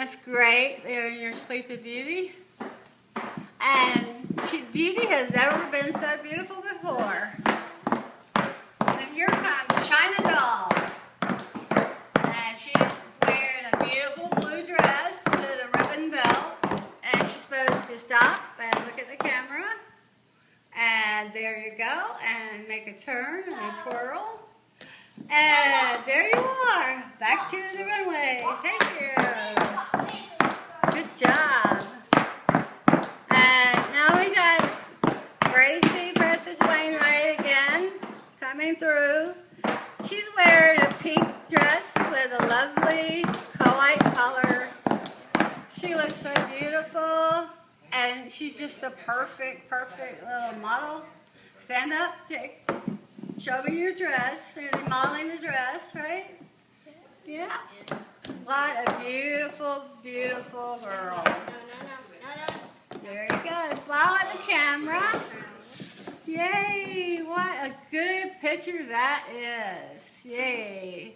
That's great. There in your Sleeping Beauty. And Beauty has never been so beautiful before. And here comes China Doll. And she's wearing a beautiful blue dress with a ribbon belt. And she's supposed to stop and look at the camera. And there you go. And make a turn and a twirl. And there you are. Back to the runway. Thank you. Good job. And now we got Gracie Princess Wainwright again coming through. She's wearing a pink dress with a lovely white collar. She looks so beautiful. And she's just a perfect little model. Stand up, show me your dress. And modeling the dress, right? Yeah. What a beautiful, beautiful girl. There you go. Smile at the camera. Yay! What a good picture that is. Yay.